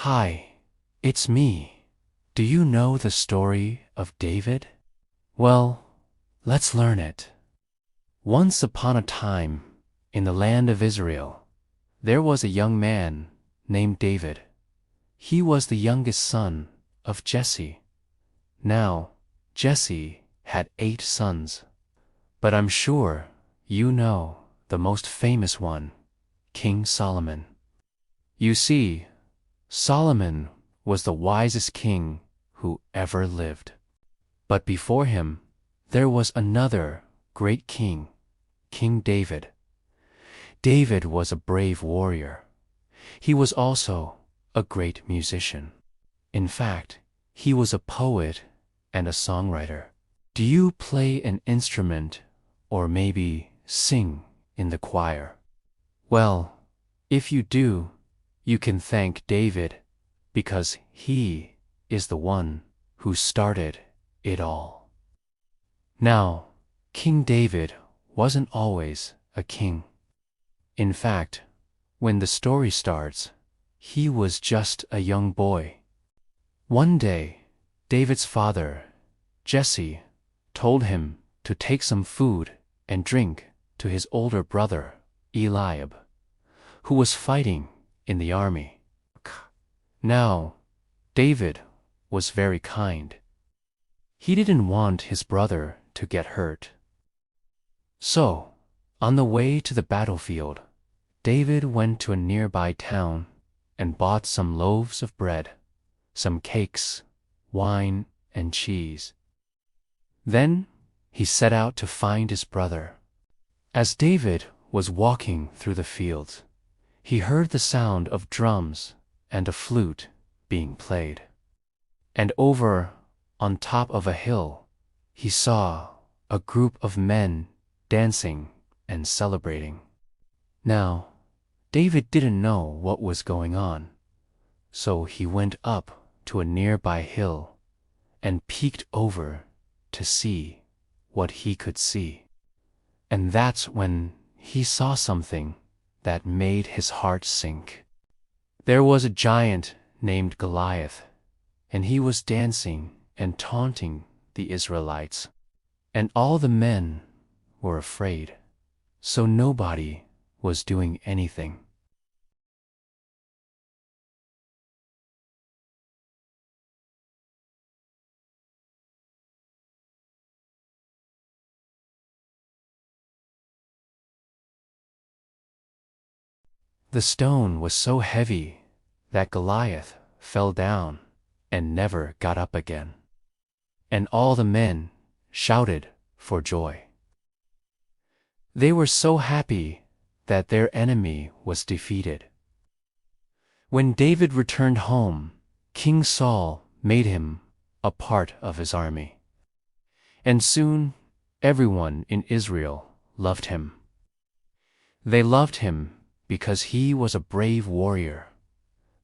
Hi, it's me. Do you know the story of David? Well, let's learn it. Once upon a time, in the land of Israel, there was a young man named David. He was the youngest son of Jesse. Now, Jesse had 8 sons, but I'm sure you know the most famous one, King Solomon. You see, Solomon was the wisest king who ever lived. But before him, there was another great king, King David. David was a brave warrior. He was also a great musician. In fact, he was a poet and a songwriter. Do you play an instrument or maybe sing in the choir? Well, if you do, you can thank David because he is the one who started it all. Now, King David wasn't always a king. In fact, when the story starts, he was just a young boy. One day, David's father, Jesse, told him to take some food and drink to his older brother, Eliab, who was fighting in the army. Now, David was very kind. He didn't want his brother to get hurt. So, on the way to the battlefield, David went to a nearby town and bought some loaves of bread, some cakes, wine, and cheese. Then he set out to find his brother. As David was walking through the fields, he heard the sound of drums and a flute being played. And over on top of a hill, he saw a group of men dancing and celebrating. Now, David didn't know what was going on, so he went up to a nearby hill and peeked over to see what he could see. And that's when he saw something that made his heart sink. There was a giant named Goliath, and he was dancing and taunting the Israelites. And all the men were afraid, so nobody was doing anything. The stone was so heavy that Goliath fell down and never got up again. And all the men shouted for joy. They were so happy that their enemy was defeated. When David returned home, King Saul made him a part of his army. And soon everyone in Israel loved him. They loved him because he was a brave warrior,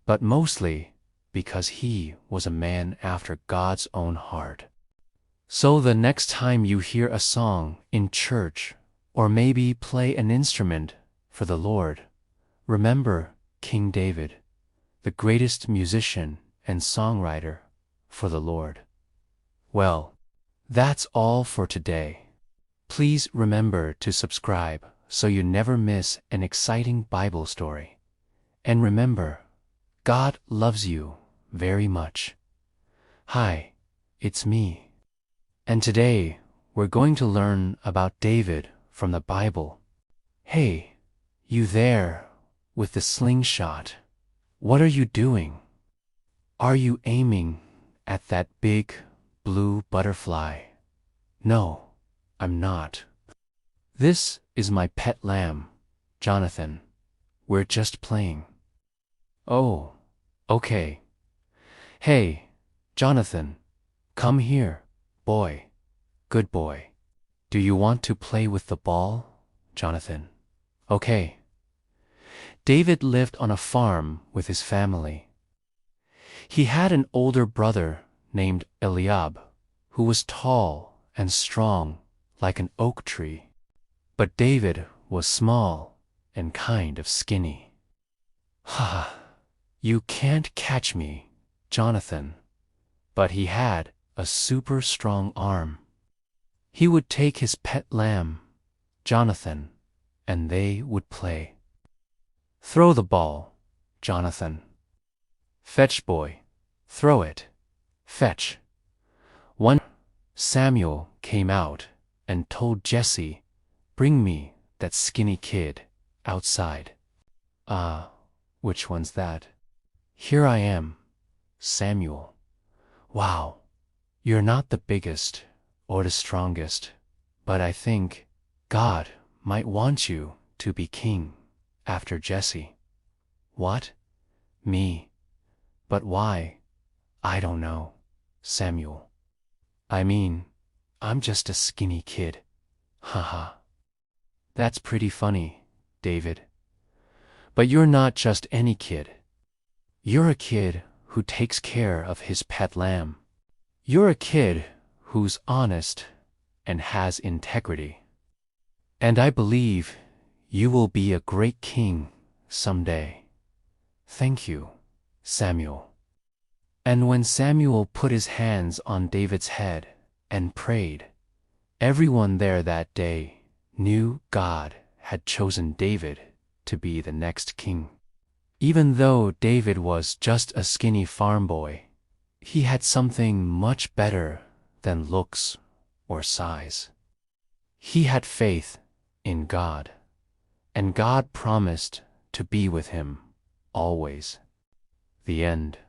but mostly because he was a man after God's own heart. So the next time you hear a song in church or maybe play an instrument for the Lord, remember King David, the greatest musician and songwriter for the Lord. Well, that's all for today. Please remember to subscribe so you never miss an exciting Bible story. And remember, God loves you very much. Hi, it's me. And today, we're going to learn about David from the Bible. Hey, you there with the slingshot. What are you doing? Are you aiming at that big blue butterfly? No, I'm not. This is my pet lamb, Jonathan. We're just playing. Oh, okay. Hey, Jonathan, come here, boy. Good boy. Do you want to play with the ball, Jonathan? Okay. David lived on a farm with his family. He had an older brother named Eliab, who was tall and strong like an oak tree. But David was small and kind of skinny. Ha! You can't catch me, Jonathan. But he had a super strong arm. He would take his pet lamb, Jonathan, and they would play. Throw the ball, Jonathan. Fetch, boy. Throw it. Fetch. One Samuel came out and told Jesse, "Bring me that skinny kid outside." Which one's that? Here I am, Samuel. Wow, you're not the biggest or the strongest, but I think God might want you to be king after Jesse. What? Me? But why? I don't know, Samuel. I mean, I'm just a skinny kid. Haha. That's pretty funny, David. But you're not just any kid. You're a kid who takes care of his pet lamb. You're a kid who's honest and has integrity. And I believe you will be a great king someday. Thank you, Samuel. And when Samuel put his hands on David's head and prayed, everyone there that day knew God had chosen David to be the next king. Even though David was just a skinny farm boy, he had something much better than looks or size. He had faith in God, and God promised to be with him always. The end.